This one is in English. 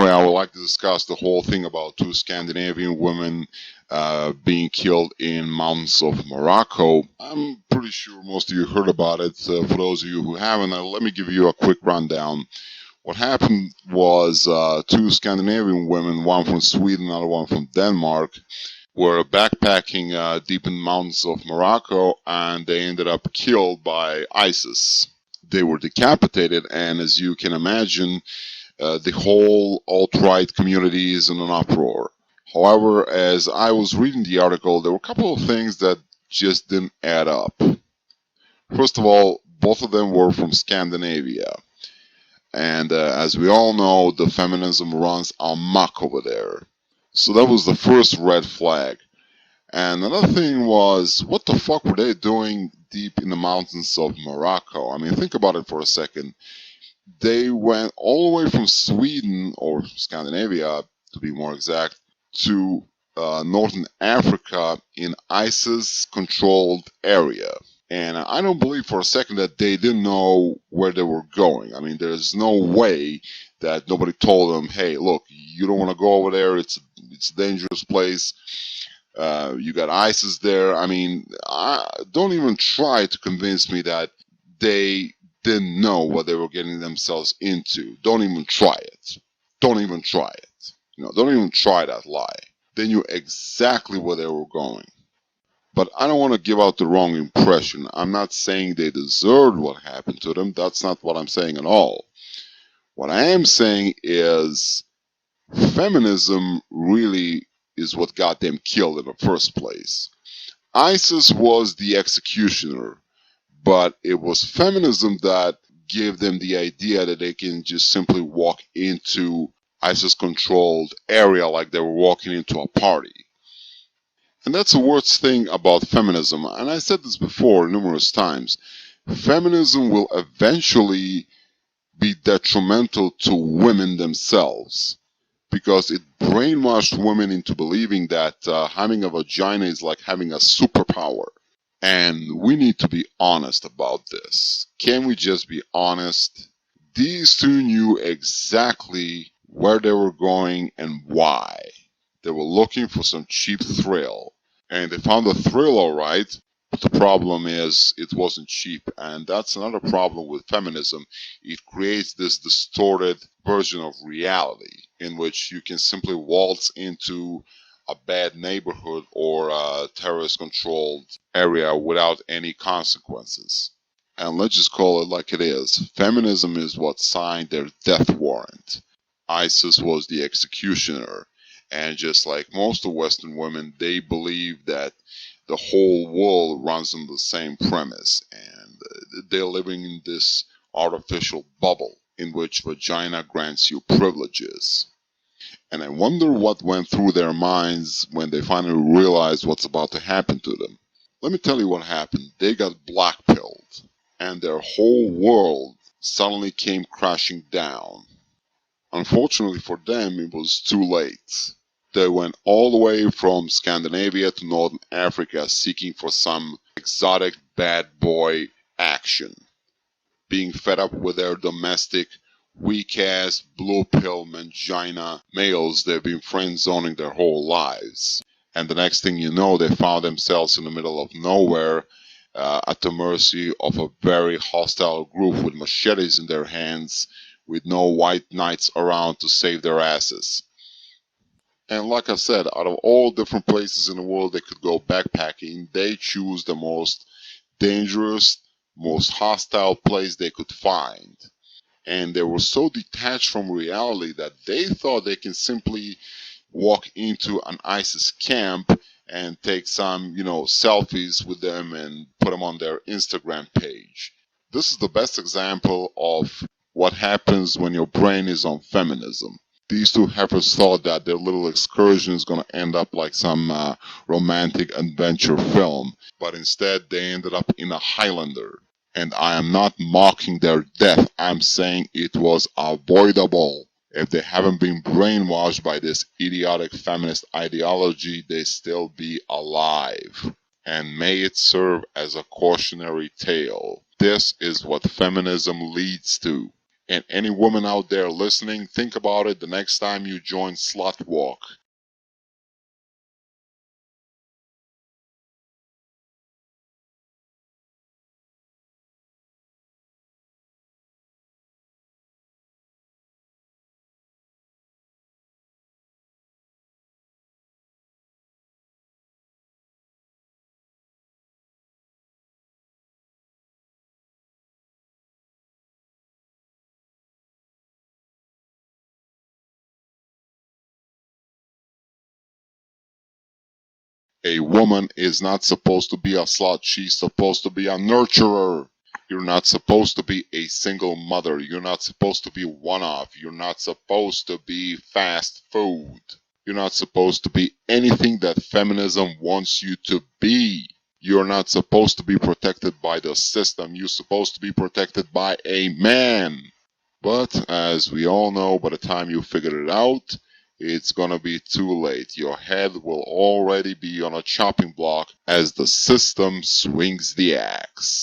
Anyway, I would like to discuss the whole thing about two Scandinavian women being killed in mountains of Morocco. I'm pretty sure most of you heard about it. For those of you who haven't, let me give you a quick rundown. What happened was two Scandinavian women, one from Sweden, another one from Denmark, were backpacking deep in the mountains of Morocco, and they ended up killed by ISIS. They were decapitated, and as you can imagine, the whole alt-right community is in an uproar. However, as I was reading the article, there were a couple of things that just didn't add up. First of all, both of them were from Scandinavia. And as we all know, the feminism runs amok over there. So that was the first red flag. And another thing was, what the fuck were they doing deep in the mountains of Morocco? I mean, think about it for a second. They went all the way from Sweden, or Scandinavia to be more exact, to northern Africa in ISIS-controlled area. And I don't believe for a second that they didn't know where they were going. I mean, there's no way that nobody told them, hey, look, you don't want to go over there. It's a dangerous place. You got ISIS there. I mean, don't even try to convince me that they didn't know what they were getting themselves into. Don't even try it. Don't even try it. Don't even try that lie. They knew exactly where they were going. But I don't want to give out the wrong impression. I'm not saying they deserved what happened to them. That's not what I'm saying at all. What I am saying is feminism really is what got them killed in the first place. ISIS was the executioner, but it was feminism that gave them the idea that they can just simply walk into ISIS-controlled area like they were walking into a party. And that's the worst thing about feminism. And I said this before numerous times. Feminism will eventually be detrimental to women themselves because it brainwashed women into believing that having a vagina is like having a superpower. And we need to be honest about this. Can we just be honest? These two knew exactly where they were going and why. They were looking for some cheap thrill. And they found the thrill all right, but the problem is it wasn't cheap. And that's another problem with feminism. It creates this distorted version of reality in which you can simply waltz into a bad neighborhood or a terrorist-controlled area without any consequences. And let's just call it like it is. Feminism is what signed their death warrant. ISIS was the executioner. And just like most of Western women, they believe that the whole world runs on the same premise. And they're living in this artificial bubble in which vagina grants you privileges. And I wonder what went through their minds when they finally realized what's about to happen to them. Let me tell you what happened. They got blackpilled, and their whole world suddenly came crashing down. Unfortunately for them, it was too late. They went all the way from Scandinavia to Northern Africa seeking for some exotic bad boy action. Being fed up with their domestic, weak-ass, blue-pill, mangina males they've been friend-zoning their whole lives. And the next thing you know, they found themselves in the middle of nowhere at the mercy of a very hostile group with machetes in their hands, with no white knights around to save their asses. And like I said, out of all different places in the world they could go backpacking, they choose the most dangerous, most hostile place they could find. And they were so detached from reality that they thought they can simply walk into an ISIS camp and take some, selfies with them and put them on their Instagram page. This is the best example of what happens when your brain is on feminism. These two heifers thought that their little excursion is going to end up like some romantic adventure film, but instead they ended up in a Highlander. And I am not mocking their death, I'm saying it was avoidable. If they haven't been brainwashed by this idiotic feminist ideology, they still be alive. And may it serve as a cautionary tale. This is what feminism leads to. And any woman out there listening, think about it the next time you join Slut Walk. A woman is not supposed to be a slut. She's supposed to be a nurturer. You're not supposed to be a single mother. You're not supposed to be one off. You're not supposed to be fast food. You're not supposed to be anything that feminism wants you to be. You're not supposed to be protected by the system. You're supposed to be protected by a man. But as we all know, by the time you figure it out, it's gonna be too late. Your head will already be on a chopping block as the system swings the axe.